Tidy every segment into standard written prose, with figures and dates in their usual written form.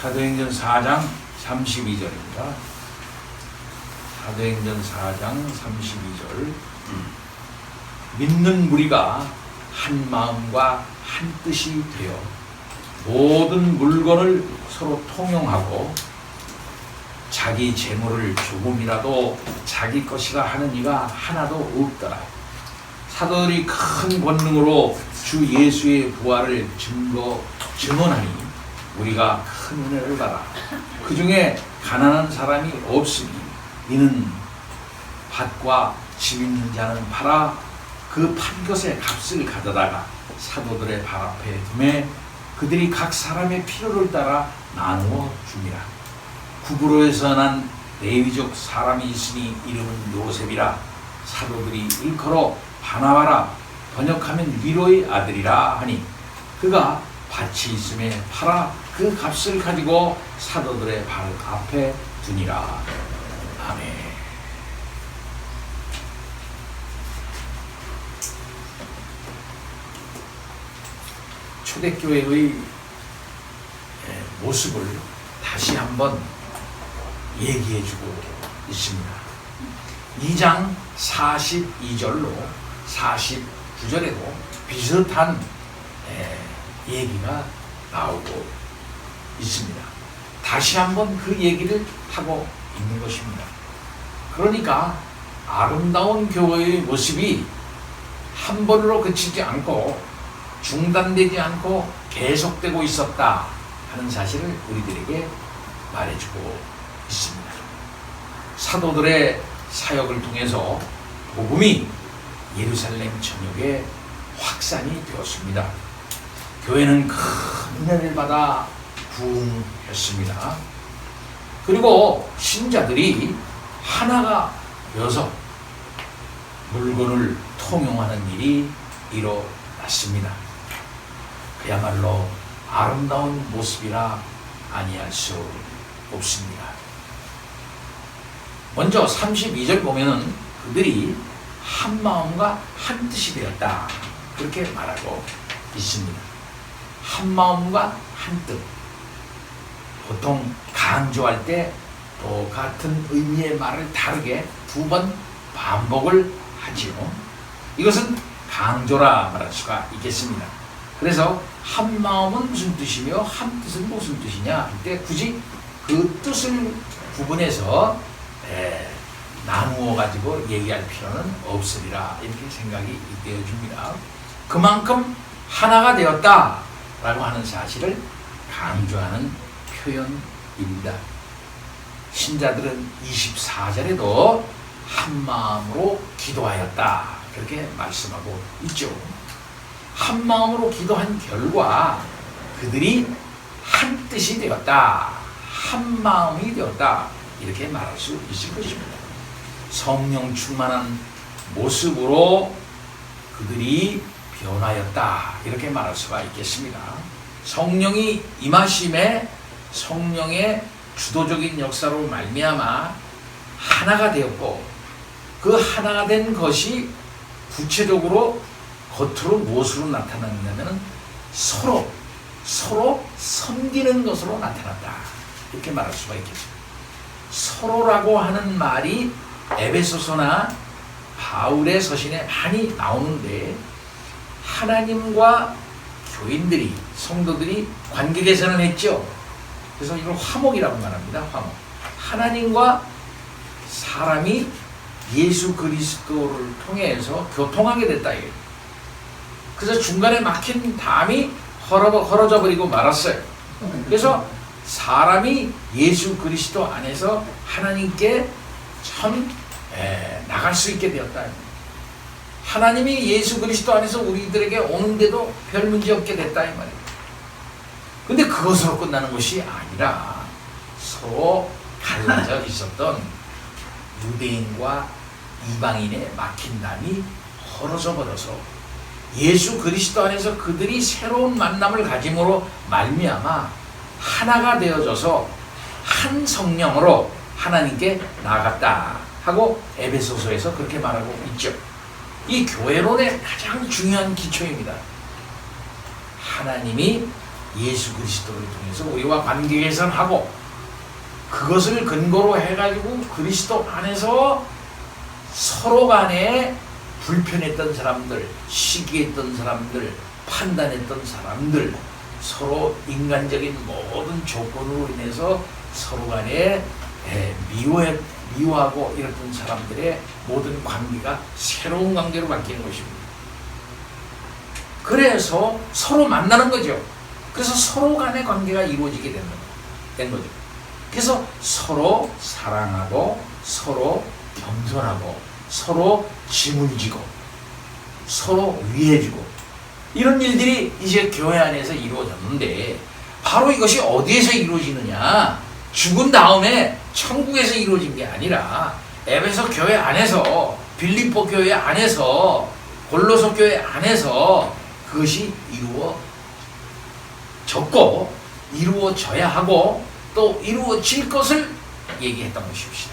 사도행전 4장 32절입니다. 사도행전 4장 32절. 믿는 무리가 한 마음과 한 뜻이 되어 모든 물건을 서로 통용하고 자기 재물을 조금이라도 자기 것이라 하는 이가 하나도 없더라. 사도들이 큰 권능으로 주 예수의 부활을 증언하니 우리가 큰 은혜를 받아 그 중에 가난한 사람이 없으니 이는 밭과 집 있는 자는 팔아 그 판 것의 값을 가져다가 사도들의 발 앞에 두매 그들이 각 사람의 필요를 따라 나누어 줍니다. 구브로에서 난 레위족 사람이 있으니 이름은 요셉이라. 사도들이 일컬어 바나바라 번역하면 위로의 아들이라 하니 그가 밭이 있음에 팔아 그 값을 가지고 사도들의 발 앞에 두니라. 아멘. 초대교회의 모습을 다시 한번 얘기해주고 있습니다. 2장 42절로 49절에도 비슷한 얘기가 나오고 있습니다. 다시 한번 그 얘기를 하고 있는 것입니다. 그러니까 아름다운 교회의 모습이 한 번으로 그치지 않고 중단되지 않고 계속되고 있었다 하는 사실을 우리들에게 말해주고 있습니다. 사도들의 사역을 통해서 복음이 예루살렘 전역에 확산이 되었습니다. 교회는 큰 은혜를 받아 부흥했습니다. 그리고 신자들이 하나가 되어서 물건을 통용하는 일이 일어났습니다. 그야말로 아름다운 모습이라 아니할 수 없습니다. 먼저 32절 보면은 그들이 한 마음과 한 뜻이 되었다 그렇게 말하고 있습니다. 한 마음과 한 뜻. 보통 강조할 때 똑같은 의미의 말을 다르게 두 번 반복을 하지요. 이것은 강조라 말할 수가 있겠습니다. 그래서 한 마음은 무슨 뜻이며 한 뜻은 무슨 뜻이냐 할 때 굳이 그 뜻을 구분해서 나누어 가지고 얘기할 필요는 없으리라 이렇게 생각이 되어집니다. 그만큼 하나가 되었다라고 하는 사실을 강조하는 표현입니다. 신자들은 24절에도 한 마음으로 기도하였다 그렇게 말씀하고 있죠. 한 마음으로 기도한 결과 그들이 한 뜻이 되었다, 한 마음이 되었다 이렇게 말할 수 있을 것입니다. 성령 충만한 모습으로 그들이 변하였다 이렇게 말할 수가 있겠습니다. 성령이 임하심에 성령의 주도적인 역사로 말미암아 하나가 되었고 그 하나가 된 것이 구체적으로 겉으로 무엇으로 나타났냐면 서로 섬기는 것으로 나타났다 이렇게 말할 수가 있겠습니다. 서로라고 하는 말이 에베소서나 바울의 서신에 많이 나오는데 하나님과 교인들이 성도들이 관계 개선을 했죠. 그래서 이걸 화목이라고 말합니다. 화목. 하나님과 사람이 예수 그리스도를 통해서 교통하게 됐다 이거예요. 그래서 중간에 막힌 담이 헐어져 버리고 말았어요. 그래서 사람이 예수 그리스도 안에서 하나님께 나갈 수 있게 되었다. 하나님이 예수 그리스도 안에서 우리들에게 오는데도 별 문제 없게 됐다 이 말이에요. 근데 그것으로 끝나는 것이 아니라 서로 갈라져 있었던 유대인과 이방인의 막힌 담이 헐어져 버려서 예수 그리스도 안에서 그들이 새로운 만남을 가짐으로 말미암아 하나가 되어져서 한 성령으로 하나님께 나아갔다 하고 에베소서에서 그렇게 말하고 있죠. 이 교회론의 가장 중요한 기초입니다. 하나님이 예수 그리스도를 통해서 우리와 관계 개선하고, 그것을 근거로 해가지고 그리스도 안에서 서로 간에 불편했던 사람들, 시기했던 사람들, 판단했던 사람들, 서로 인간적인 모든 조건으로 인해서 서로 간에 미워하고 이랬던 사람들의 모든 관계가 새로운 관계로 바뀌는 것입니다. 그래서 서로 만나는 거죠. 그래서 서로 간의 관계가 이루어지게 된 거죠. 그래서 서로 사랑하고, 서로 겸손하고, 서로 짐을 지고, 서로 위해주고, 이런 일들이 이제 교회 안에서 이루어졌는데, 바로 이것이 어디에서 이루어지느냐? 죽은 다음에 천국에서 이루어진 게 아니라 에베소 교회 안에서, 빌립보 교회 안에서, 골로새 교회 안에서 그것이 이루어졌고, 이루어져야 하고, 또 이루어질 것을 얘기했던 것입니다.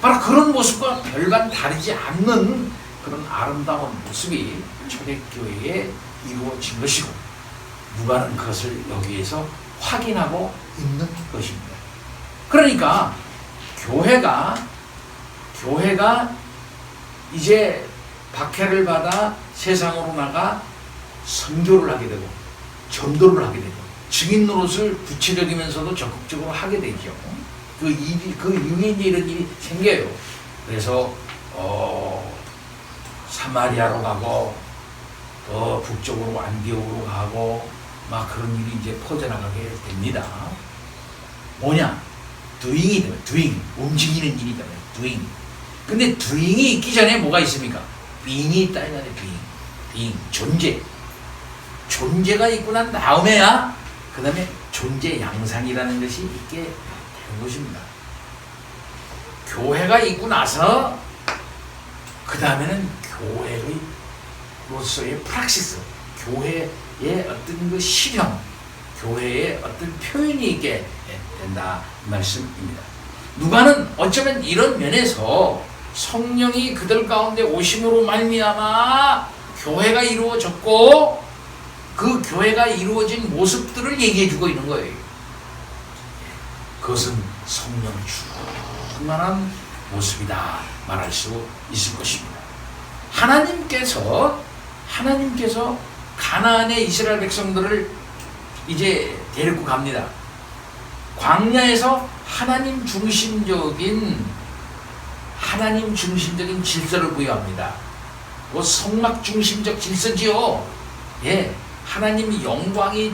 바로 그런 모습과 별반 다르지 않는 그런 아름다운 모습이 초대교회에 이루어진 것이고, 누가는 그것을 여기에서 확인하고 있는 것입니다. 그러니까 교회가 이제 박해를 받아 세상으로 나가 선교를 하게 되고, 전도를 하게 되고, 증인 노릇을 구체적이면서도 적극적으로 하게 되죠. 그 이후에 이런 일이 생겨요. 그래서 사마리아로 가고, 또 북쪽으로 안디옥으로 가고, 막 그런 일이 이제 퍼져나가게 됩니다. 뭐냐? doing이 되면, doing, 움직이는 일이 되면, doing. 근데 doing이 있기 전에 뭐가 있습니까? being이 있다, 이 말이에요. being, 존재가 있고 난 다음에야 그 다음에 존재 양상이라는 것이 있게 되는 것입니다. 교회가 있고 나서 그 다음에는 교회로서의 프락시스, 교회의 어떤 그 실현, 교회의 어떤 표현이 있게 된다 말씀입니다. 누가는 어쩌면 이런 면에서 성령이 그들 가운데 오심으로 말미암아 교회가 이루어졌고, 그 교회가 이루어진 모습들을 얘기해주고 있는 거예요. 그것은 성령 충만한 모습이다 말할 수 있을 것입니다. 하나님께서 가나안의 이스라엘 백성들을 이제 데리고 갑니다. 광야에서 하나님 중심적인 질서를 부여합니다. 그 성막 중심적 질서지요. 예, 하나님이 영광이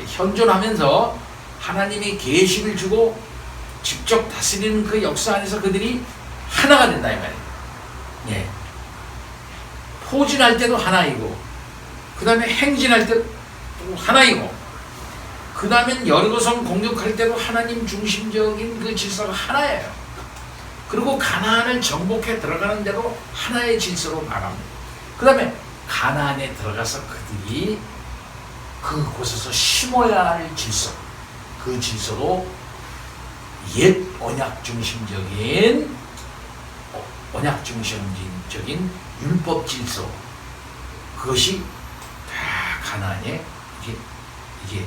현존하면서 하나님이 계시를 주고 직접 다스리는 그 역사 안에서 그들이 하나가 된다 이 말이에요. 예. 포진할 때도 하나이고, 그 다음에 행진할 때도 하나이고, 그 다음엔 여리고성 공격할 때도 하나님 중심적인 그 질서가 하나예요. 그리고 가나안을 정복해 들어가는 대로 하나의 질서로 나갑니다. 그 다음에 가나안에 들어가서 그들이 그곳에서 심어야 할 질서, 그 질서도 옛 언약 중심적인 율법 질서, 그것이 다 가나안에 이게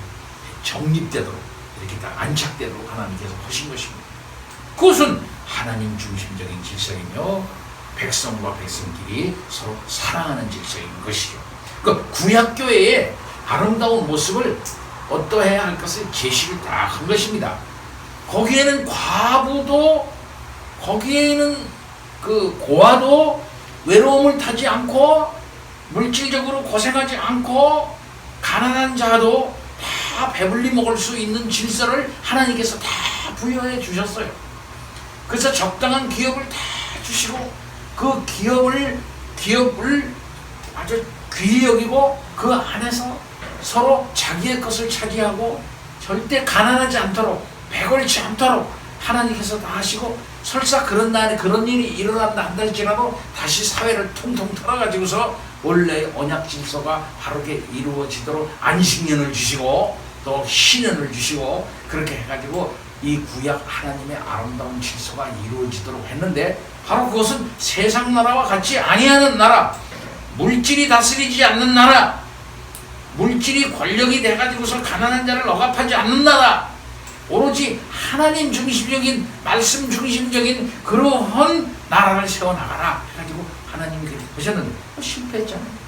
정립되도록, 이렇게 다 안착되도록 하나님께서 하신 것입니다. 그것은 하나님 중심적인 질서이며 백성과 백성끼리 서로 사랑하는 질서인 것이죠. 그 구약교회의 아름다운 모습을 어떠해야 할 것을 제시를 다 한 것입니다. 거기에는 과부도, 거기에는 그 고아도 외로움을 타지 않고, 물질적으로 고생하지 않고, 가난한 자도 다 배불리 먹을 수 있는 질서를 하나님께서 다 부여해 주셨어요. 그래서 적당한 기업을 다 주시고, 그 기업을 아주 귀히 여기고, 그 안에서 서로 자기의 것을 차지하고 절대 가난하지 않도록, 배골치 않도록 하나님께서 다 하시고, 설사 그런 날에 그런 일이 일어난다 한다 할지라도 다시 사회를 통통 털어가지고서 원래의 언약 질서가 바르게 이루어지도록 안식년을 주시고, 또 신년을 주시고, 그렇게 해가지고 이 구약 하나님의 아름다운 질서가 이루어지도록 했는데, 바로 그것은 세상 나라와 같이 아니하는 나라, 물질이 다스리지 않는 나라, 물질이 권력이 돼가지고서 가난한 자를 억압하지 않는 나라, 오로지 하나님 중심적인, 말씀 중심적인 그러한 나라를 세워나가라 해가지고 하나님이 그렇게 하셨는데 실패했잖아요.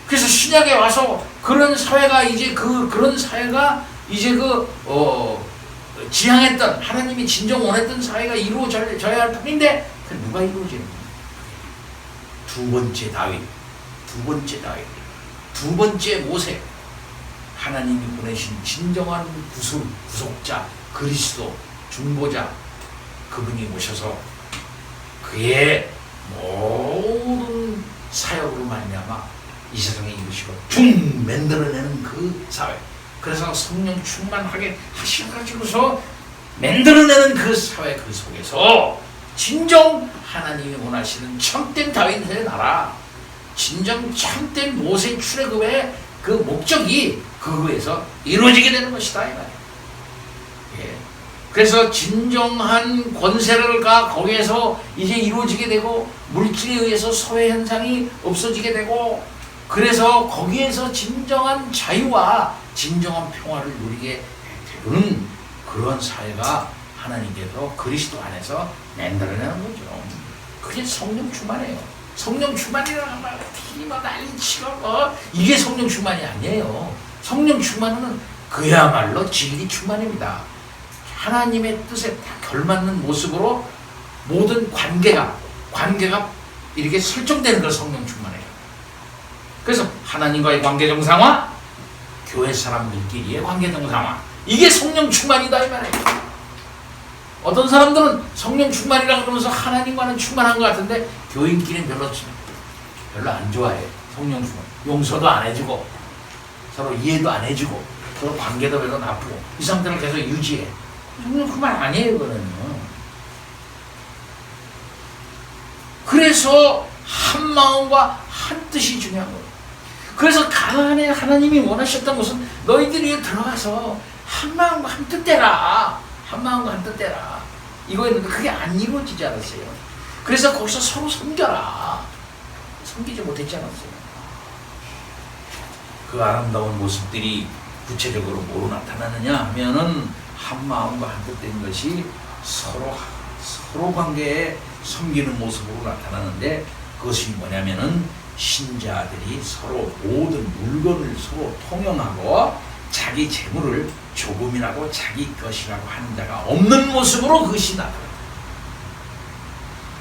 그래서 신약에 와서 그런 사회가 이제 그런 사회가 이제 지향했던, 하나님이 진정 원했던 사회가 이루어져야 할 뿐인데 누가 이루어지는 거예요? 두 번째 다윗, 두 번째 모세, 하나님이 보내신 진정한 구속자, 그리스도, 중보자, 그분이 오셔서 그의 모든 사역으로 말미암아 이 세상에 이루시고 만들어내는 그 사회, 그래서 성령 충만하게 하셔가지고서 만들어내는 그 사회, 그 속에서 진정 하나님이 원하시는 참된 다윗의 나라, 진정 참된 모세 출애굽의 그 목적이 그거에서 이루어지게 되는 것이다 이 말이에요. 예. 그래서 진정한 권세가 거기에서 이제 이루어지게 되고, 물질에 의해서 소외 현상이 없어지게 되고, 그래서 거기에서 진정한 자유와 진정한 평화를 누리게 되는 그런 사회가 하나님께서 그리스도 안에서 만들어내는 거죠. 그게 성령 충만이에요. 성령 충만이라고 하면 막 난리치고 이게 성령 충만이 아니에요. 성령 충만은 그야말로 진리 충만입니다. 하나님의 뜻에 다 걸맞는 모습으로 모든 관계가 이렇게 설정되는 걸 성령 충만이에요. 그래서 하나님과의 관계 정상화, 교회 사람들끼리의 관계 정상화, 이게 성령 충만이다 이 말이에요. 어떤 사람들은 성령 충만이라고 그러면서 하나님과는 충만한 것 같은데 교인끼리는 별로 안 좋아해. 성령 충만, 용서도 안 해주고 서로 이해도 안 해주고 서로 관계도 별로 나쁘고 이 상태를 계속 유지해. 성령 충만 아니에요 그거는. 그래서 한 마음과 한 뜻이 중요한 거예요. 그래서 가나안에 하나님이 원하셨던 것은 너희들이 들어가서 한 마음과 한 뜻대라. 한 마음과 한 뜻대라. 이거였는데 그게 안 이루어지지 않았어요. 그래서 거기서 서로 섬겨라. 섬기지 못했지 않았어요. 그 아름다운 모습들이 구체적으로 뭐로 나타나느냐 하면은 한 마음과 한 뜻된 것이 서로 관계에 섬기는 모습으로 나타나는데, 그것이 뭐냐면은 신자들이 서로 모든 물건을 서로 통용하고 자기 재물을 조금이라도 자기 것이라고 하는 자가 없는 모습으로 그것이 나타납니다.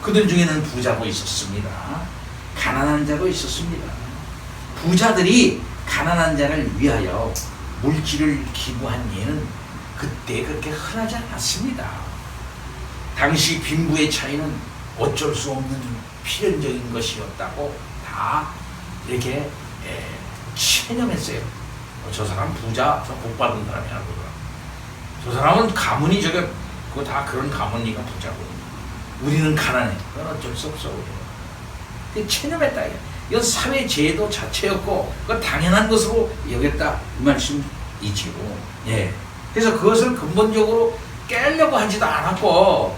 그들 중에는 부자도 있었습니다. 가난한 자도 있었습니다. 부자들이 가난한 자를 위하여 물질을 기부한 예는 그때 그렇게 흔하지 않았습니다. 당시 빈부의 차이는 어쩔 수 없는 필연적인 것이었다고 다 이렇게 체념했어요. 저 사람 부자, 저 복 받은 사람이야. 저 사람은 가문이 그거 다 그런 가문이가 부자고. 우리는 가난해. 그건 어쩔 수 없어. 체념했다. 이건 사회 제도 자체였고, 그건 당연한 것으로 여겼다. 이 말씀이지요. 예. 그래서 그것을 근본적으로 깨려고 하지도 않았고,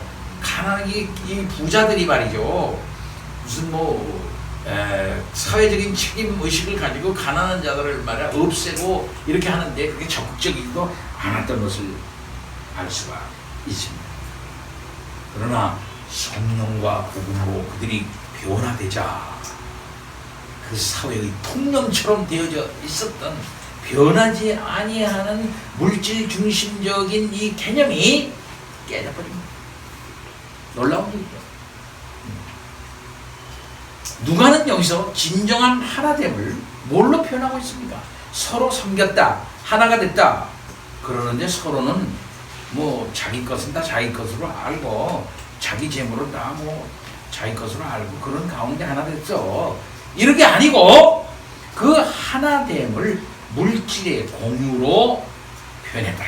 이 부자들이 말이죠. 무슨 사회적인 책임 의식을 가지고 가난한 자들을 말이야 없애고 이렇게 하는데 그게 적극적이고 않았던 것을 알 수가 있습니다. 그러나 성령과 복음으로 그들이 변화되자 그 사회의 통념처럼 되어져 있었던 변하지 아니하는 물질 중심적인 이 개념이 깨져버립니다. 놀라운 일이죠. 누가는 여기서 진정한 하나됨을 뭘로 표현하고 있습니까? 서로 섬겼다, 하나가 됐다. 그러는데 서로는 자기 것은 다 자기 것으로 알고 자기 재물은 다 자기 것으로 알고 그런 가운데 하나 됐어. 이런 게 아니고 그 하나됨을 물질의 공유로 표현했다.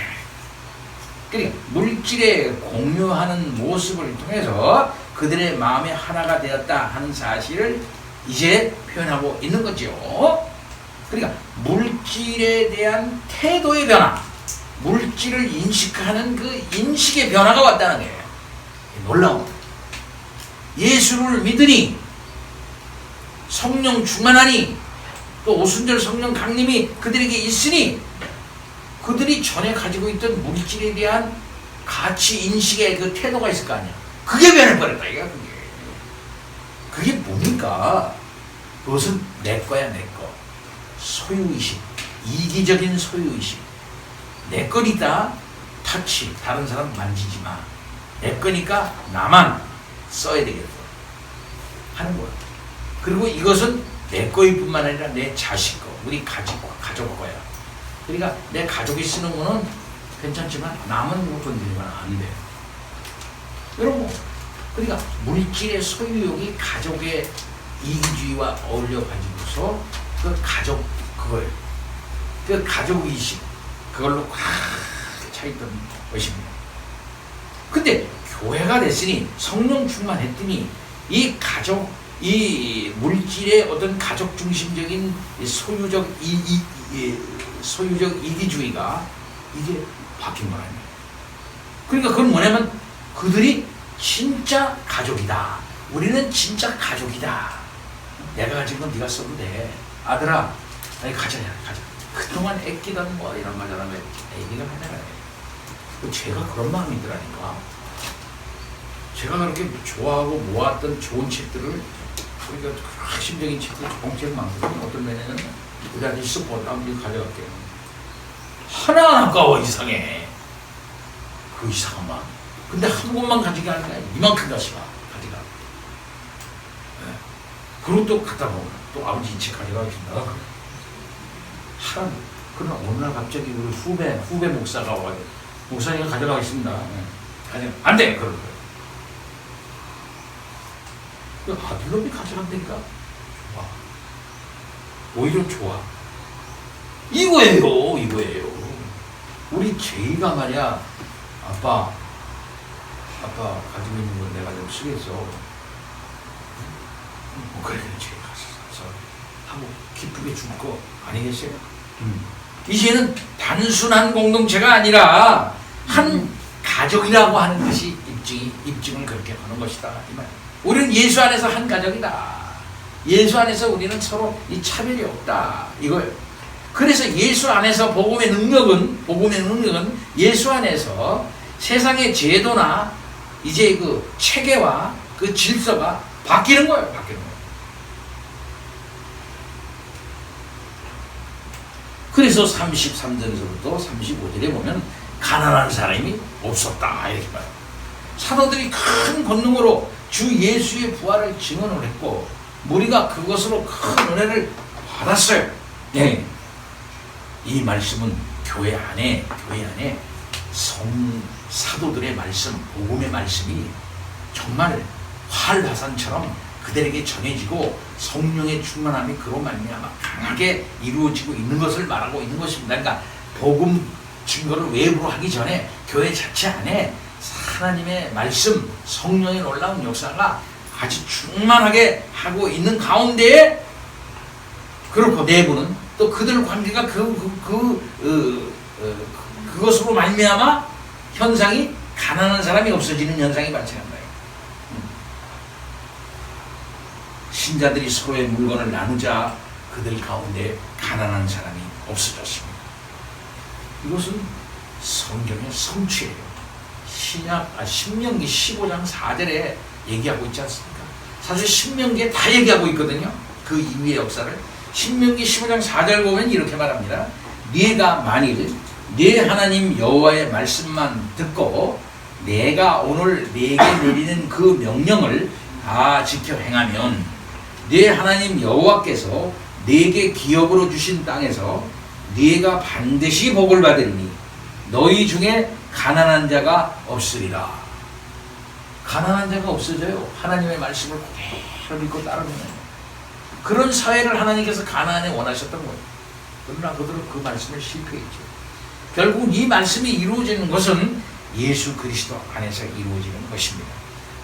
그러니까 물질의 공유하는 모습을 통해서 그들의 마음에 하나가 되었다 하는 사실을 이제 표현하고 있는 거죠. 그러니까 물질에 대한 태도의 변화, 물질을 인식하는 그 인식의 변화가 왔다는 거예요. 놀라운 거예요. 예수를 믿으니 성령 충만하니 또 오순절 성령 강림이 그들에게 있으니 그들이 전에 가지고 있던 물질에 대한 가치 인식의 그 태도가 있을 거 아니야. 그게 변해버렸다 이거야. 그게 뭡니까? 그것은 내 거야 내 거. 소유의식, 이기적인 소유의식. 내 거니까 터치, 다른 사람 만지지 마. 내 거니까 나만 써야 되겠어 하는 거야. 그리고 이것은 내 거일 뿐만 아니라 내 자식 거, 우리 가족 거야. 그러니까 내 가족이 쓰는 거는 괜찮지만 남은 거 건드리면 안 돼. 여러분, 그러니까 물질의 소유욕이 가족의 이기주의와 어울려 가지고서 그 가족 그걸 그 가족 의식 그걸로 꽉 차있던 것입니다. 근데 교회가 됐으니 성령 충만했더니 이 가족 이 물질의 어떤 가족 중심적인 소유적 소유적 이기주의가 이게 바뀐 거라는 거예요. 그러니까 그건 뭐냐면 그들이 진짜 가족이다. 우리는 진짜 가족이다. 내가 가진 건 네가 써도 돼. 아들아, 아니 가자. 그동안 애끼던 뭐 이런 말 저런 말 애기가 하나가 돼. 제가 그런 마음이더라니까. 제가 그렇게 좋아하고 모았던 좋은 책들을 우리가 핵심적인 책들 공책 많거든요. 어떤 면에는 우리한테 쓱 다운지 가져갈게요. 하나 안 아까워. 이상해. 그 이상한 마음. 근데 한 권만 가지가 아니라 이만큼 가져가. 네. 그리고 또 갖다 보면 또 아버지 이 책 가져가겠습니다. 하나. 그러나 어느 날 갑자기 우리 후배 목사가 와가지고 목사님이 가져가겠습니다. 네. 안 돼. 그런 거예요. 아들놈이 가져간다니까. 좋아. 오히려 좋아. 이거예요. 우리 제이가 말이야. 아빠 가지고 있는 건 내가 좀 쓰겠어. 그래 제이가 써서 하고 기쁘게 줄 거 아니겠어요? 이제는 단순한 공동체가 아니라 한 가족이라고 하는 것이 입증을 그렇게 하는 것이다 이 말. 우리는 예수 안에서 한 가족이다. 예수 안에서 우리는 서로 이 차별이 없다. 이걸. 그래서 예수 안에서 복음의 능력은 예수 안에서 세상의 제도나 이제 그 체계와 그 질서가 바뀌는 거예요. 그래서 33절에서부터 35절에 보면 가난한 사람이 없었다 이렇게 말해요. 사도들이 큰 권능으로 주 예수의 부활을 증언을 했고 무리가 그것으로 큰 은혜를 받았어요. 네. 이 말씀은 교회 안에 사도들의 말씀, 복음의 말씀이 정말 활화산처럼 그들에게 전해지고 성령의 충만함이 그로 말미암아 강하게 이루어지고 있는 것을 말하고 있는 것입니다. 그러니까 복음 증거를 외부로 하기 전에 교회 자체 안에 하나님의 말씀, 성령의 놀라운 역사가 아주 충만하게 하고 있는 가운데에 그렇고 내부는 또 그들 관계가 그것으로 말미암아 현상이 가난한 사람이 없어지는 현상이 발생한 거예요. 신자들이 서로의 물건을 나누자 그들 가운데 가난한 사람이 없어졌습니다. 이것은 성경의 성취예요. 신명기 15장 4절에 얘기하고 있지 않습니까? 사실 신명기에 다 얘기하고 있거든요. 그 이후의 역사를. 신명기 15장 4절 보면 이렇게 말합니다. 네가 만일 네 하나님 여호와의 말씀만 듣고 내가 오늘 네게 내리는 그 명령을 다 지켜 행하면 네 하나님 여호와께서 네게 기업으로 주신 땅에서 네가 반드시 복을 받으리니 너희 중에 가난한 자가 없으리라. 가난한 자가 없어져요. 하나님의 말씀을 그대로 믿고 따르면. 그런 사회를 하나님께서 가나안에 원하셨던 거예요. 그러나 그들은 그 말씀을 실패했죠. 결국 이 말씀이 이루어지는 것은 예수 그리스도 안에서 이루어지는 것입니다.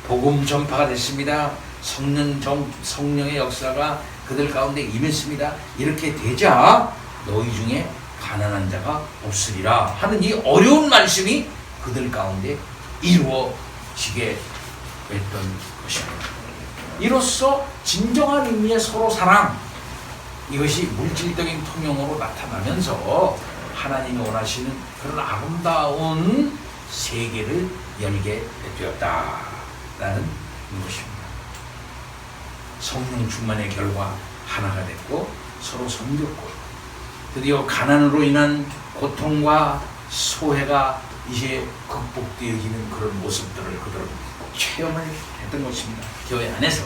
복음 전파가 됐습니다. 성령의 역사가 그들 가운데 임했습니다. 이렇게 되자 너희 중에 가난한 자가 없으리라 하는 이 어려운 말씀이 그들 가운데 이루어지게 됐던 것입니다. 이로써 진정한 의미의 서로 사랑, 이것이 물질적인 통용으로 나타나면서 하나님이 원하시는 그런 아름다운 세계를 열게 되었다라는 것입니다. 성령 충만의 결과 하나가 됐고 서로 섬겼고 드디어 가난으로 인한 고통과 소외가 이제 극복되어지는 그런 모습들을 그들은 체험을 했던 것입니다. 교회 안에서.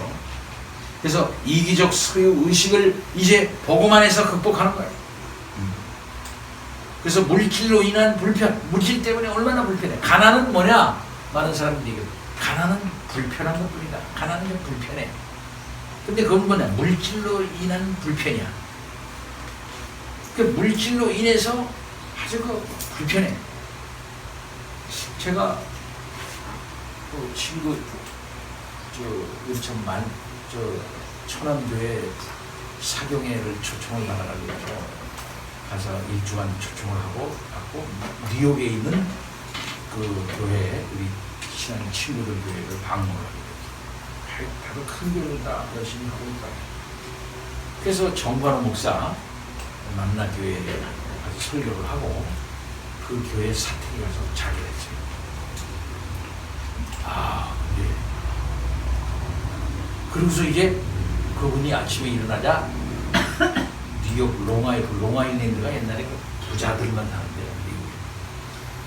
그래서 이기적 소유 의식을 이제 복음 안에서 극복하는 거예요. 그래서 물질로 인한 불편, 물질 때문에 얼마나 불편해. 가난은 뭐냐? 많은 사람들이 얘기해요. 가난은 불편한 것뿐이다. 가난은 좀 불편해. 근데 그건 뭐냐? 물질로 인한 불편이야. 그 물질로 인해서 아주 불편해. 제가 그 친구 천안교회 사경회를 초청을 받아가지고 가서 일주간 초청을 하고 뉴욕에 있는 그 교회 우리 신앙 친구들 교회를 방문을 하게 됐어요. 다들 큰 교회를 다 열심히 하고 있다. 그래서 정관호 목사 만나교회에 가서 설교를 하고 그 교회 사택에 가서 자게 됐어요. 예. 그러고서 이제 그분이 아침에 일어나자 뉴욕 롱아일랜드가 옛날에 그 부자들만 사는데요.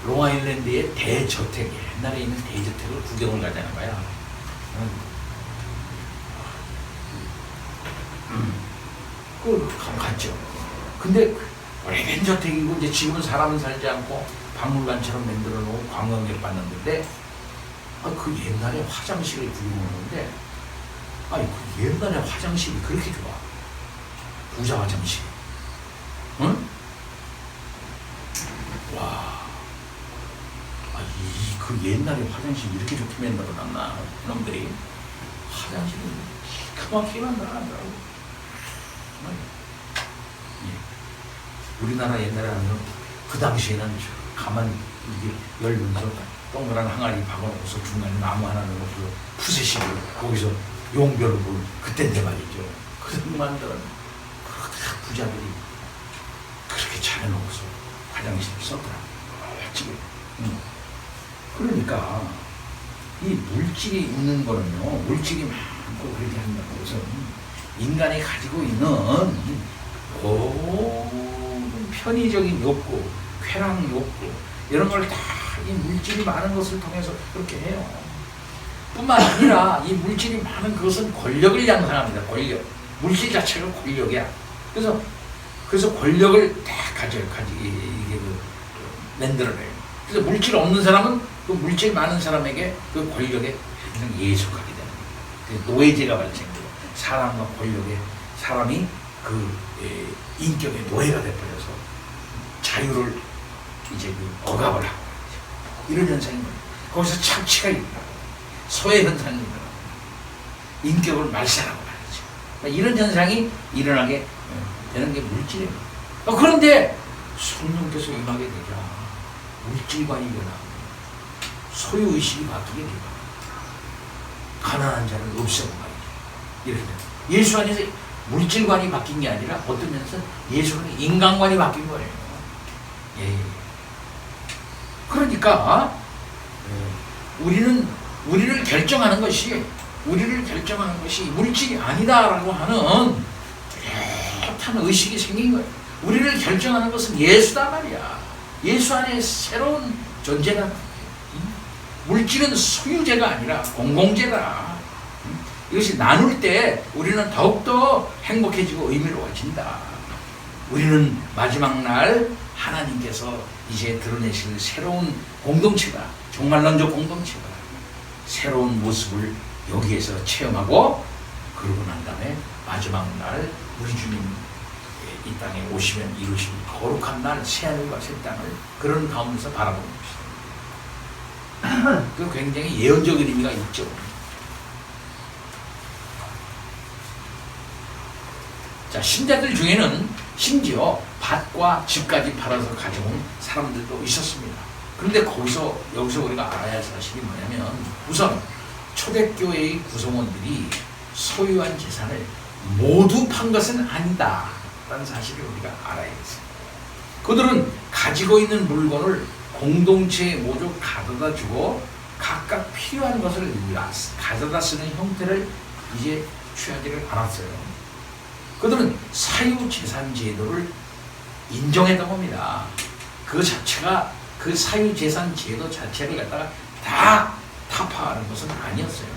롱아일랜드의 대저택, 옛날에 있는 대저택을 구경을 가자는 거야. 그걸 갔죠. 근데 오래된 저택이고 이제 지금은 사람은 살지 않고 박물관처럼 만들어 놓은 관광객 받는데 그 옛날에 화장실을 구경하는데 그 옛날에 화장실이 그렇게 좋아. 부자 화장실. 응? 와. 그 옛날에 화장실이 이렇게 좋게 만들어 놨나. 놈들이. 화장실을 기가 막히게 만들어놨더라고. 우리나라 옛날에 하면 그 당시에는 가만 이게 열면서 동그란 항아리 박아놓고서 중간에 나무 하나 넣어서 푸세식을 거기서 용별로 그때인데 말이죠. 그런 만들어 그렇게 부자들이 그렇게 잘해놓고서 화장실을 썼더라고요. 지금. 그러니까 이 물질이 있는 거는요, 물질이 많고 그렇게 한다고 해서 인간이 가지고 있는 모든 편의적인 욕구, 쾌락 욕구 이런 걸 다 이 물질이 많은 것을 통해서 그렇게 해요. 뿐만 아니라 이 물질이 많은 그것은 권력을 양상합니다. 권력. 물질 자체가 권력이야. 그래서 권력을 다 이게 만들어내요. 그래서 물질 없는 사람은 그 물질 많은 사람에게 그 권력에 항상 예속하게 되는 거예요. 노예제가 발생돼요. 사람과 권력에 사람이 인격의 노예가 돼버려서 자유를 이제 억압을 하고 이런 현상이 있는 거예요. 거기서 착취가 일어나고 소외 현상이 일어나고 인격을 말살하고 말이죠. 이런 현상이 일어나게 되는 게 물질이에요. 그런데 성령께서 임하게 되자 물질관이 일어나고 소유의식이 바뀌게 되고 가난한 자를 없애고 말이죠. 이렇게 돼요. 예수 안에서 물질관이 바뀐 게 아니라 어떤 면에서 예수 안에 인간관이 바뀐 거예요. 예. 그러니까 우리를 결정하는 것이 물질이 아니다라고 하는 뚜렷한 의식이 생긴 거예요. 우리를 결정하는 것은 예수다 말이야. 예수 안에 새로운 존재다. 물질은 소유제가 아니라 공공재다. 이것이 나눌 때 우리는 더욱더 행복해지고 의미로워진다. 우리는 마지막 날 하나님께서 이제 드러내실 새로운 공동체다. 종말론적 공동체다. 새로운 모습을 여기에서 체험하고 그러고 난 다음에 마지막 날 우리 주님 이 땅에 오시면 이루실 거룩한 날 새하늘과 새 땅을 그런 가운데서 바라보는 것이다. 그 굉장히 예언적인 의미가 있죠. 자, 신자들 중에는 심지어 밭과 집까지 팔아서 가져온 사람들도 있었습니다. 그런데 여기서 우리가 알아야 할 사실이 뭐냐면 우선 초대교회의 구성원들이 소유한 재산을 모두 판 것은 아니다 라는 사실을 우리가 알아야겠어요. 그들은 가지고 있는 물건을 공동체에 모두 가져다 주고 각각 필요한 것을 가져다 쓰는 형태를 이제 취하지를 않았어요. 그들은 사유재산 제도를 인정했던 겁니다. 그 자체가 그 사유재산 제도 자체를 갖다가 다 타파하는 것은 아니었어요.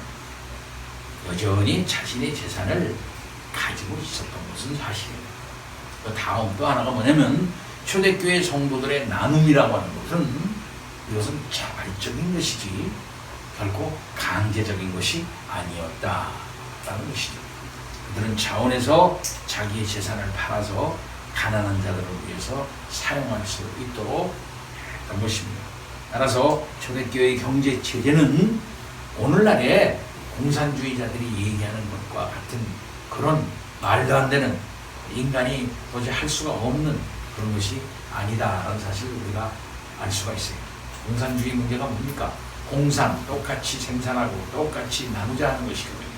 여전히 자신의 재산을 가지고 있었던 것은 사실이에요. 그 다음 또 하나가 뭐냐면 초대교회 성도들의 나눔이라고 하는 것은 이것은 자발적인 것이지 결코 강제적인 것이 아니었다라는 것이죠. 그들은 자원해서 자기의 재산을 팔아서 가난한 자들을 위해서 사용할 수 있도록 했던 것입니다. 따라서 초대교회의 경제체제는 오늘날의 공산주의자들이 얘기하는 것과 같은 그런 말도 안 되는 인간이 도저히 할 수가 없는 그런 것이 아니다라는 사실을 우리가 알 수가 있어요. 공산주의 문제가 뭡니까? 공산, 똑같이 생산하고 똑같이 나누자 하는 것이거든요.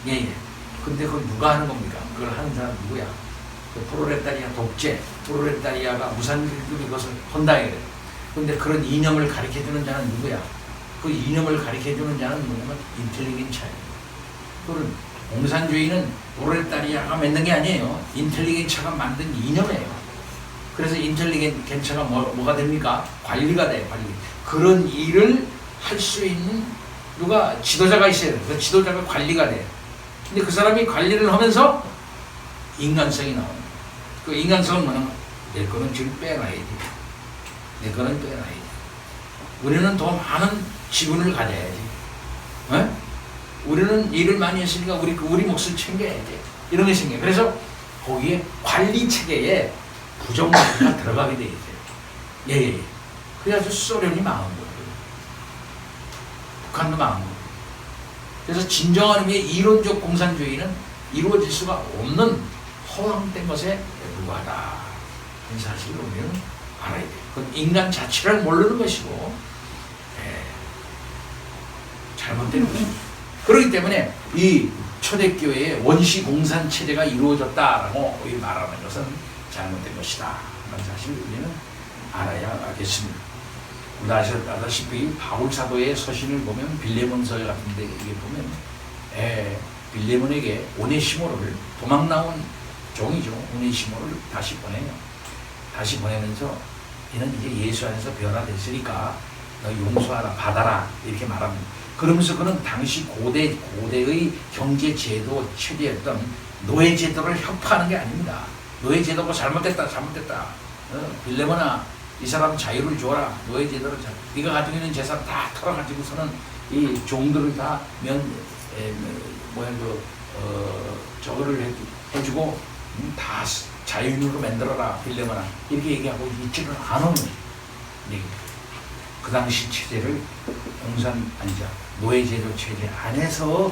예. 근데 그걸 누가 하는 겁니까? 그걸 하는 사람 누구야? 그 프롤레타리아 독재, 프롤레타리아가 무산길급이 그것을 한다 이래요. 근데 그런 이념을 가르쳐주는 자는 누구야? 그 이념을 가르쳐주는 자는 뭐냐면 인텔리겐차예요. 그런 공산주의는 프롤레타리아가 만든 게 아니에요. 인텔리겐차가 만든 이념이에요. 그래서 인텔리겐차가 뭐가 됩니까? 관리가 돼요. 관리. 그런 일을 할 수 있는 누가 지도자가 있어야 돼요. 그 지도자가 관리가 돼요. 근데 그 사람이 관리를 하면서 인간성이 나옵니다. 그 인간성은 뭐냐면 내 거는 지금 빼놔야 돼. 내 거는 빼놔야 돼. 우리는 더 많은 지분을 가져야지. 에? 우리는 일을 많이 했으니까 우리 몫을 챙겨야지. 이런 게 생겨요. 그래서 거기에 관리 체계에 부정부가 들어가게 돼 있어요. 예. 그래서 소련이 망한 거예요. 북한도 망한 거예요. 그래서 진정한 의미의 이론적 공산주의는 이루어질 수가 없는 허황된 것에 불과하다. 이 사실을 우리는 알아야 돼요. 그건 인간 자체를 모르는 것이고 잘못된 것입니다. 그렇기 때문에 이 초대교회의 원시 공산 체제가 이루어졌다라고 말하는 것은 잘못된 것이다. 라는 사실을 우리는 알아야겠습니다. 우리가 아시다시피 바울 사도의 서신을 보면 빌레몬서 같은 데 이게 보면 빌레몬에게 오네시모를 도망 나온 종이죠. 오네시모를 다시 보내요. 다시 보내면서 이는 이제 예수 안에서 변화됐으니까 너 용서하라 받아라 이렇게 말합니다. 그러면서 그는 당시 고대의 경제 제도 체제였던 노예 제도를 혁파하는 게 아닙니다. 노예 제도가 잘못됐다. 빌레몬아 이 사람 자유를 줘라. 노예 제도를 네가 가지고 있는 재산 다 털어가지고서는 이 종들을 다 저거를 해주고 다 자유인으로 만들어라 빌레몬아 이렇게 얘기하고 있지는 않은 그 당시 체제를 노예 제도 체제 안에서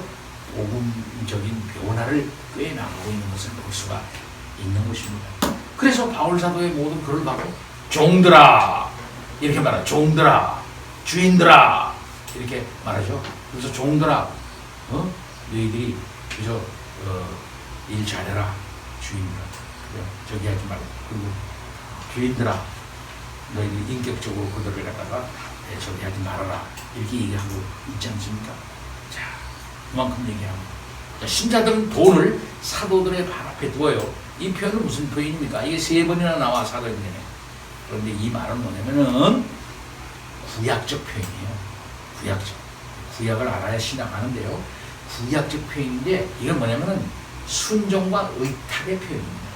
복음적인 변화를 꿰나가고 있는 것을 볼 수가 있는 것입니다. 그래서 바울 사도의 모든 글을 봐도 종들아 이렇게 말하죠. 종들아 주인들아 이렇게 말하죠. 그래서 종들아 너희들이 그저 일 잘해라. 주인들아 저기 하지 말고 그리고 주인들아 너희들이 인격적으로 그들을 갖다가 저기 하지 말아라 이렇게 얘기하고 있지 않습니까? 자 그만큼 얘기하고 신자들은 돈을 사도들의 발 앞에 두어요. 이 표현은 무슨 표현입니까? 이게 3번이나 나와 사도행전에. 그런데 이 말은 뭐냐면은 구약적 표현이에요. 구약을 알아야 신앙하는데요. 구약적 표현인데 이건 뭐냐면은 순종과 의탁의 표현입니다.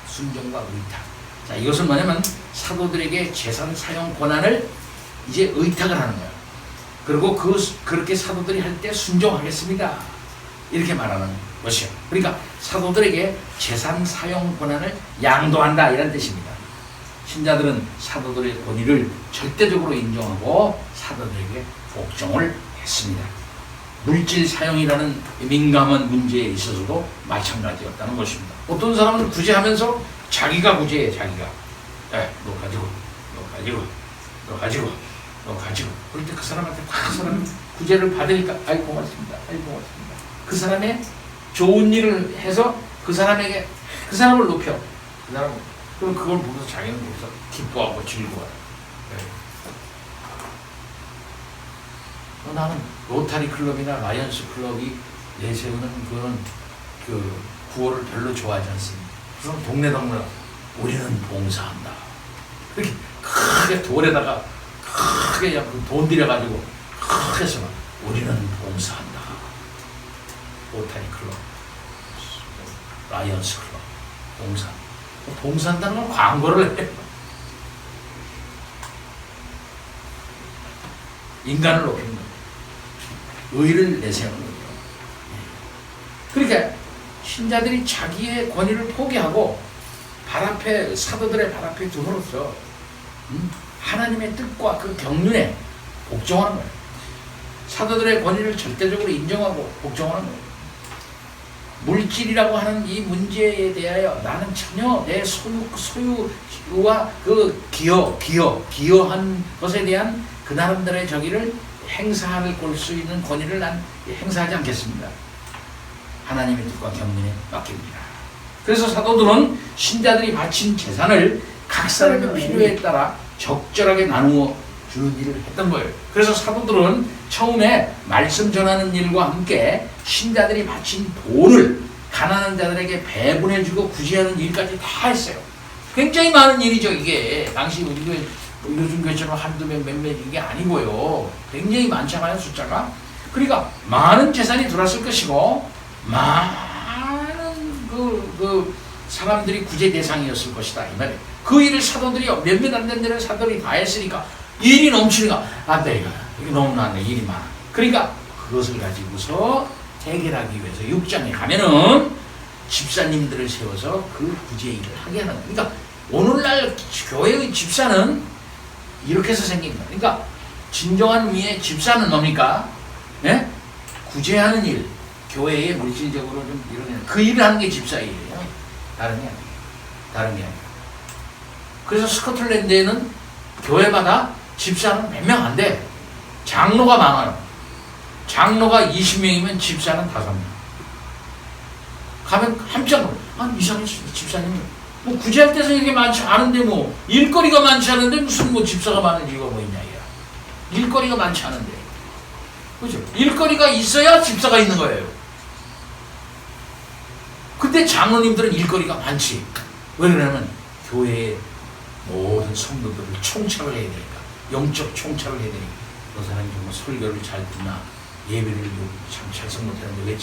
순종과 의탁. 자 이것은 뭐냐면 사도들에게 재산 사용 권한을 이제 의탁을 하는 거예요. 그리고 그렇게 사도들이 할 때 순종하겠습니다. 이렇게 말하는 것이요. 그러니까 사도들에게 재산 사용 권한을 양도한다 이런 뜻입니다. 신자들은 사도들의 권위를 절대적으로 인정하고 사도들에게 복종을 했습니다. 물질 사용이라는 민감한 문제에 있어서도 마찬가지였다는 것입니다. 어떤 사람은 구제하면서 자기가 구제해. 자기가 너 가지고 그럴 때 그 사람한테 그 사람이 구제를 받으니까 아이 고맙습니다. 그 사람의 좋은 일을 해서 그 사람에게 그 사람을 높여. 그 사람 그럼 그걸 보면서 자기는 거기서 기뻐하고 즐거워요. 네. 나는 로타리 클럽이나 라이언스 클럽이 내세우는 그런 그 구호를 별로 좋아하지 않습니다. 그럼 동네 우리는 봉사한다. 그렇게 크게 돌에다가 크게 돈 들여가지고 크게 해서 우리는 봉사한다. 로타리 클럽, 라이언스 클럽, 봉사. 봉사한다는 건 광고를 해요. 인간을 높이는 거예요. 의를 내세우는 거예요. 그러니까 신자들이 자기의 권위를 포기하고 사도들의 발 앞에 둠으로써 하나님의 뜻과 그 경륜에 복종하는 거예요. 사도들의 권위를 절대적으로 인정하고 복종하는 거예요. 물질이라고 하는 이 문제에 대하여 나는 전혀 내 소유와 그 기여한 것에 대한 그 나름대로의 저기를 행사할 수 있는 권위를 난 행사하지 않겠습니다. 하나님의 뜻과 경륜에 맡깁니다. 그래서 사도들은 신자들이 바친 재산을 각 사람의 필요에 따라 적절하게 나누어 주는 일을 했던 거예요. 그래서 사도들은 처음에 말씀 전하는 일과 함께 신자들이 바친 돈을 가난한 자들에게 배분해주고 구제하는 일까지 다 했어요. 굉장히 많은 일이죠. 이게 당시 우리 교회 요즘 교회처럼 한두 명 몇몇 이게 아니고요. 굉장히 많잖아요, 숫자가. 그러니까 많은 재산이 들어왔을 것이고 많은 그 사람들이 구제 대상이었을 것이다 이 말이에요. 그 일을 사도들이 몇몇 안 된다는 사도들이 다 했으니까 일이 넘치니까 안 돼, 이거 너무 많네, 일이 많아. 그러니까 그것을 가지고서 해결하기 위해서 6장에 가면은 집사님들을 세워서 그 구제 일을 하게 하는 거예요. 그러니까 오늘날 교회의 집사는 이렇게 해서 생깁니다. 그러니까 진정한 의미의 집사는 뭡니까? 네? 구제하는 일, 교회에 물질적으로 좀 이런 일, 그 일을 하는 게 집사 일이에요. 다른 게 아니에요. 그래서 스코틀랜드에는 교회마다 집사는 몇 명 안 돼. 장로가 많아요. 장로가 20명이면 집사는 5명. 가면 깜짝 놀라요. 아니, 이상해, 집사님. 뭐 구제할 때서 이렇게 많지 않은데 뭐 일거리가 많지 않은데 무슨 뭐 집사가 많은 이유가 뭐 있냐, 야. 일거리가 많지 않은데. 그죠? 일거리가 있어야 집사가 있는 거예요. 근데 장로님들은 일거리가 많지. 왜 그러냐면 교회의 모든 성도들을 총찰을 해야 되니까. 영적 총찰을 해야 되니까. 그 사람이 정말 설교를 잘 듣나, 예배를 참 참석 못하는데 왜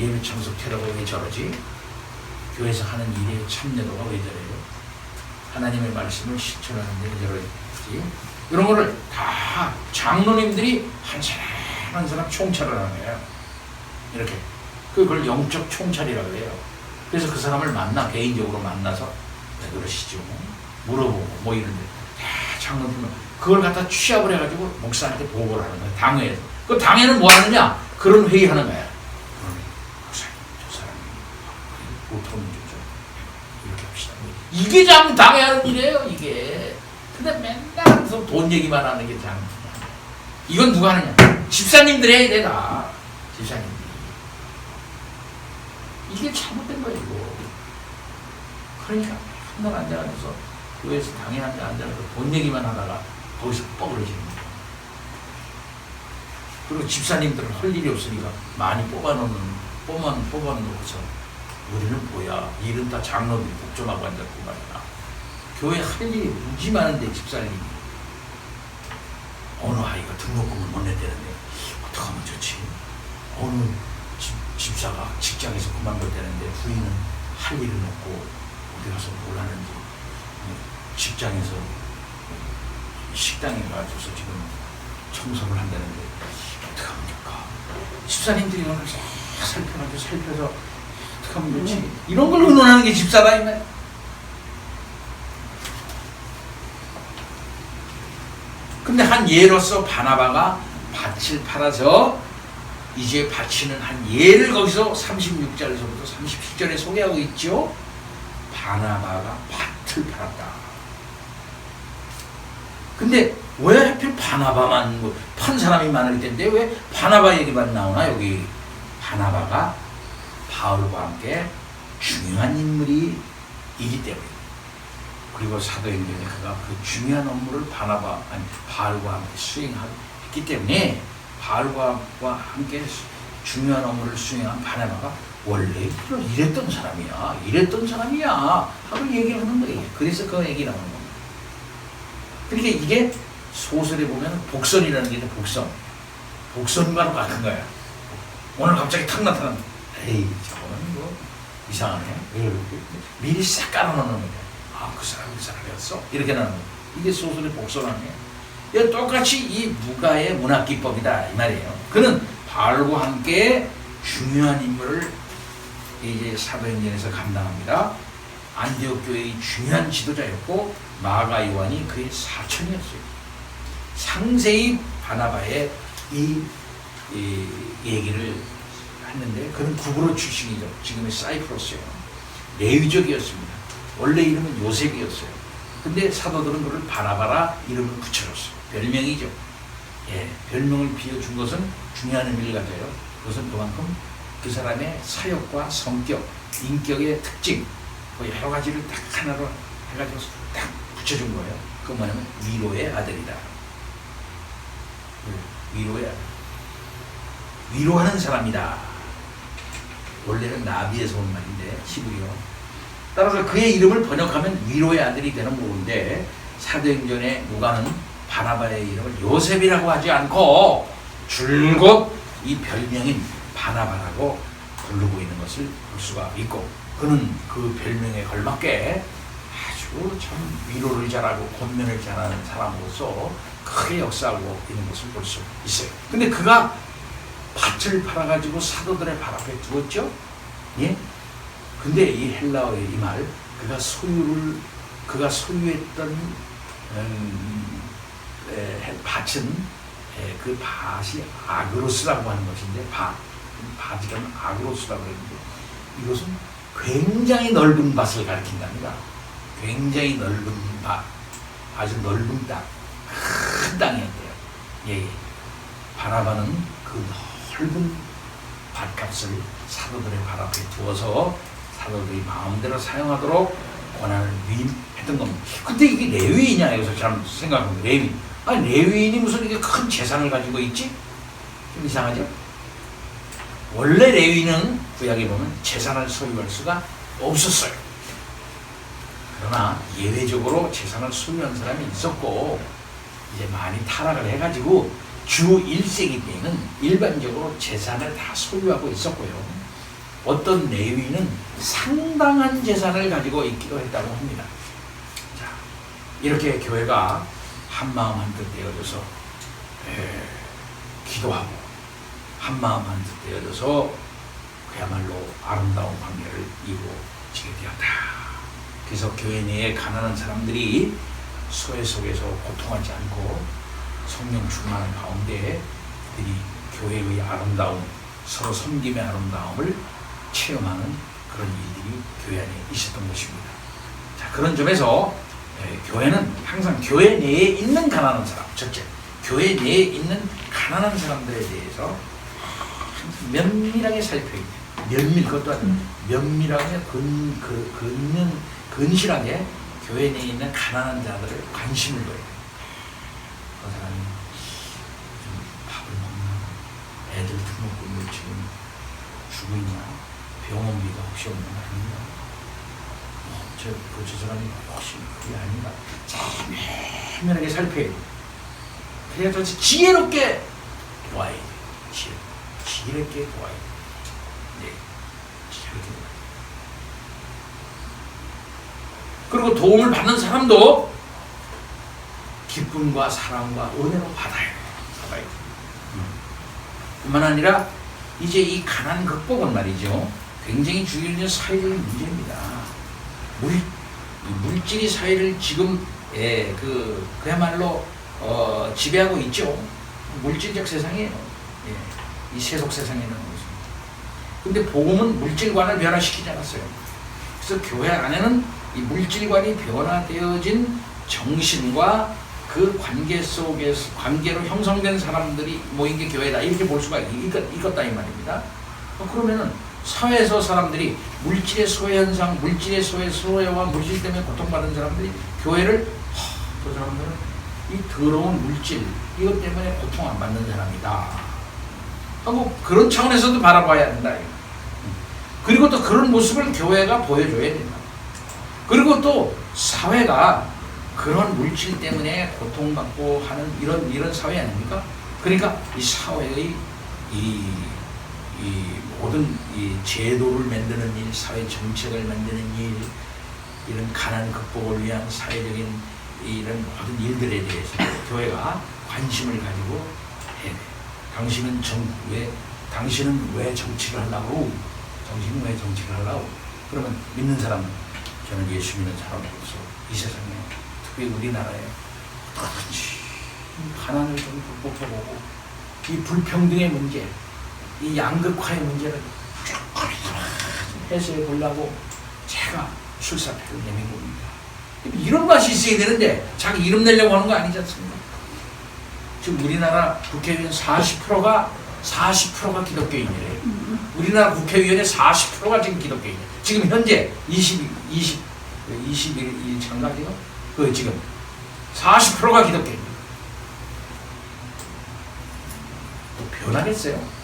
예배 참석해라고 왜 저러지? 교회에서 하는 일의 참여도가 왜 저래요? 하나님의 말씀을 실천하는데 왜 저러지? 이런 거를 다 장로님들이 한 사람 한 사람 총찰을 하는 거예요. 이렇게. 그걸 영적 총찰이라고 해요. 그래서 그 사람을 개인적으로 만나서 왜 그러시죠? 물어보고 뭐 이런데 다 장로님은 그걸 갖다 취합을 해가지고 목사한테 보고를 하는 거예요. 당회에서. 그 당회는 뭐 하느냐? 그런 회의하는 거야. 저 사람이 보통은 좀 이렇게 합시다. 이게 장 당회하는 일이에요. 이게. 근데 맨날 무슨 돈 얘기만 하는 게 장. 이건 누가 하느냐? 집사님들이 해야 돼, 다. 집사님들이. 이게 잘못된 거예요, 이거. 그러니까 한날 앉아가지고서 교회에서 당회 앉아가지고 돈 얘기만 하다가 거기서 뻐그러지는 거예요. 그리고 집사님들은 할 일이 없으니까 많이 뽑아놓고서 우리는 뭐야, 일은 다 장로들이 복종하고 앉았고 말이야. 교회 할 일이 무지 많은데 집사님이 어느 아이가 등록금을 못 내대는데 어떡하면 좋지? 어느 집사가 직장에서 그만둬야 되는데 부인은 할 일은 없고 어디 가서 뭘 하는지, 직장에서 식당에 가서 지금 청소를 한다는데 어떡하면 좋을까? 집사님들이 오늘 살펴서 어떡하면 좋지? 이런 걸 의논하는 게 집사다, 이말. 근데 한 예로서 바나바가 밭을 팔아서 이제 바치는 한 예를 거기서 36절에서부터 37절에 소개하고 있죠. 바나바가 밭을 팔았다. 근데 왜 하필 바나바만 판 사람이 많을 텐데 왜 바나바 얘기만 나오나? 여기 바나바가 바울과 함께 중요한 인물이기 때문에, 그리고 사도행전에 그가 그 중요한 업무를 바울과 함께 수행했기 때문에 바울과 함께 중요한 업무를 수행한 바나바가 원래 이랬던 사람이야 하고 얘기를 하는 거예요. 그래서 그 얘기 나오는 겁니다. 그러니까 이게 소설에 보면 복선이라는 게 복선과도 같은 거야. 오늘 갑자기 탁 나타난, 에이 저거는 뭐 이상하네, 미리 싹 깔아놓는 거야. 아, 그 사람이었어? 이렇게 나오는 거야. 이게 소설의 복선 아니에요. 똑같이 이 누가의 문학 기법이다 이 말이에요. 그는 바울과 함께 중요한 인물을 이제 사도행전에서 감당합니다. 안디옥 교회의 중요한 지도자였고 마가 요한이 그의 사촌이었어요. 상세히 바나바의 이 얘기를 했는데, 그는 구브로 출신이죠. 지금의 사이프러스예요. 레위족이었습니다. 원래 이름은 요셉이었어요. 근데 사도들은 그를 바나바라 이름을 붙여줬어요. 별명이죠. 예, 별명을 비워준 것은 중요한 의미를 가져요. 그것은 그만큼 그 사람의 사역과 성격, 인격의 특징, 뭐 여러 가지를 딱 하나로 해가지고 딱 붙여준 거예요. 그 뭐냐면 위로의 아들이다. 위로의 아들. 위로하는 사람이다. 원래는 나비에서 온 말인데 히브리어. 따라서 그의 이름을 번역하면 위로의 아들이 되는 모르는데, 사도행전에 누가는 바나바의 이름을 요셉이라고 하지 않고 줄곧 이 별명인 바나바라고 부르고 있는 것을 볼 수가 있고, 그는 그 별명에 걸맞게 아주 참 위로를 잘하고 권면을 잘하는 사람으로서 크게 역사하고 있는 것을 볼 수 있어요. 근데 그가 밭을 팔아가지고 사도들의 발 앞에 두었죠. 예? 근데 이 헬라어의 이 말, 그가 소유했던 밭은, 그 밭이 아그로스라고 하는 것인데, 밭이라면 아그로스라고 했는데, 이것은 굉장히 넓은 밭을 가리킨답니다. 굉장히 넓은 밭, 아주 넓은 땅, 큰 땅이었대요. 예. 바나바는 그 넓은 밭값을 사도들의 발 앞에 두어서 사도들이 마음대로 사용하도록 권한을 위임했던 겁니다. 근데 이게 레위인이냐, 여기서 잘 생각합니다. 레위인. 아니, 레위인이 무슨 이게 큰 재산을 가지고 있지? 좀 이상하죠? 원래 레위인은 구약에 보면 재산을 소유할 수가 없었어요. 그러나 예외적으로 재산을 소유한 사람이 있었고, 이제 많이 타락을 해가지고 주 1세기 때는 일반적으로 재산을 다 소유하고 있었고요. 어떤 레위인은 상당한 재산을 가지고 있기도 했다고 합니다. 자, 이렇게 교회가 한마음 한뜻 되어져서 기도하고 한마음 한뜻 되어져서 그야말로 아름다운 관계를 이루어지게 되었다. 그래서 교회 내에 가난한 사람들이 소외 속에서 고통하지 않고 성령 충만한 가운데 그들이 교회의 아름다움, 서로 섬김의 아름다움을 체험하는 그런 일들이 교회 안에 있었던 것입니다. 자, 그런 점에서 교회는 항상 교회 내에 있는 가난한 사람, 첫째, 교회 내에 있는 가난한 사람들에 대해서 면밀하게 살펴야 돼요. 그것도 아니고 면밀하게 근실하게 교회 내에 있는 가난한 자들을 관심을 둬야 돼요. 그 사람이 좀 밥을 먹나, 애들 등록금을 지금 주고 있나, 병원비가 혹시 없는 거 아닌가, 저 사람이 혹시 그게 아닌가, 참 면밀하게 살펴야 돼요. 그래야 지혜롭게 도와야 돼요. 지혜롭게 도와야 돼요. 네, 지혜롭게 도와야 돼요. 그리고 도움을 받는 사람도 기쁨과 사랑과 은혜로 받아야 돼요. 뿐만 아니라 이제 이 가난 극복은 말이죠, 굉장히 중요한 사회적인 문제입니다. 물질이 사회를 지금 그야말로 지배하고 있죠. 물질적 세상이에요. 이 세속 세상에는 것입니다. 근데 복음은 물질관을 변화시키지 않았어요. 그래서 교회 안에는 이 물질관이 변화되어진 정신과 그 관계 속에서 관계로 형성된 사람들이 모인 게 교회다, 이렇게 볼 수가 있겠다 이 말입니다. 그러면은 사회에서 사람들이 물질의 소외현상, 물질의 소외와 물질 때문에 고통받은 사람들이 교회를 저 사람들은 이 더러운 물질 이것 때문에 고통 안 받는 사람이다 하고 그런 차원에서도 바라봐야 된다. 그리고 또 그런 모습을 교회가 보여줘야 된다. 그리고 또 사회가 그런 물질 때문에 고통받고 하는 이런 사회 아닙니까? 그러니까 이 사회의 이 모든 이 제도를 만드는 일, 사회 정책을 만드는 일, 이런 가난 극복을 위한 사회적인 이런 모든 일들에 대해서 교회가 관심을 가지고 해야 돼. 당신은 왜 정치를 하려고? 당신은 왜 정치를 하려고? 그러면 믿는 사람은 저는 예수 믿는 사람으로서 이 세상에 특히 우리나라에 그렇지 가난을 좀 극복해보고 이 불평등의 문제, 이 양극화의 문제를 쭉 해소해 보려고 제가 출사표를 내민 겁니다. 이런 맛이 있어야 되는데 자기 이름 내려고 하는 거 아니지 않습니까? 지금 우리나라 국회의원 40%가 기독교인이래요. 우리나라 국회의원의 40%가 지금 기독교인이에요. 지금 현재 21일 참가 지금 그 지금 40%가 기독교인이에요. 또 변하겠어요?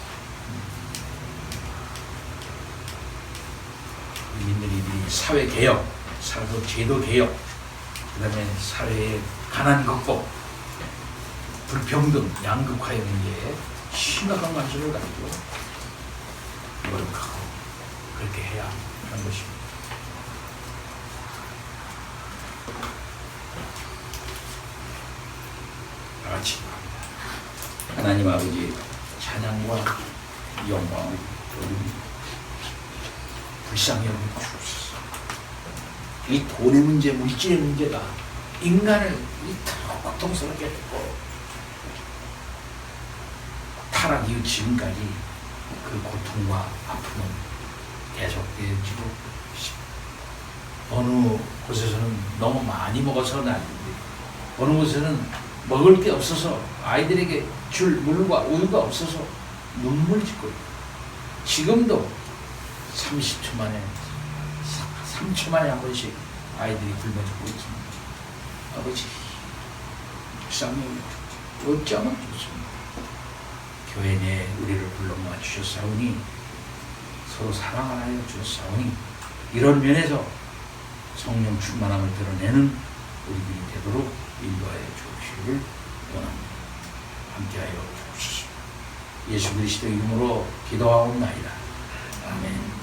국민들이 사회 개혁, 제도 개혁, 그다음에 사회의 가난 극복, 불평등, 양극화의 문제에 심각한 관심을 가지고 노력하고 그렇게 해야 하는 것입니다. 다 같이 기도합니다. 하나님 아버지 찬양과 영광을 불쌍히 여겨 주옵소서. 이 돈의 문제, 물질의 문제가 인간을 이토록 고통스럽게 했고 타락 이후 지금까지 그 고통과 아픔은 계속되어지고 어느 곳에서는 너무 많이 먹어서는 안 됩니다. 어느 곳에서는 먹을 게 없어서 아이들에게 줄 물과 우유가 없어서 눈물이 짓고 있고 지금도 30초 만에 3초 만에 한 번씩 아이들이 굶어 죽고 있습니다. 아버지 불쌍히 어찌하면 좋습니다. 교회 내에 우리를 불러 모아 주셨사오니 서로 사랑하여 주셨사오니 이런 면에서 성령 충만함을 드러내는 우리들이 되도록 인도하여 주시기를 원합니다. 함께하여 주옵소서. 예수 그리스도 이름으로 기도하옵나이다. 아멘.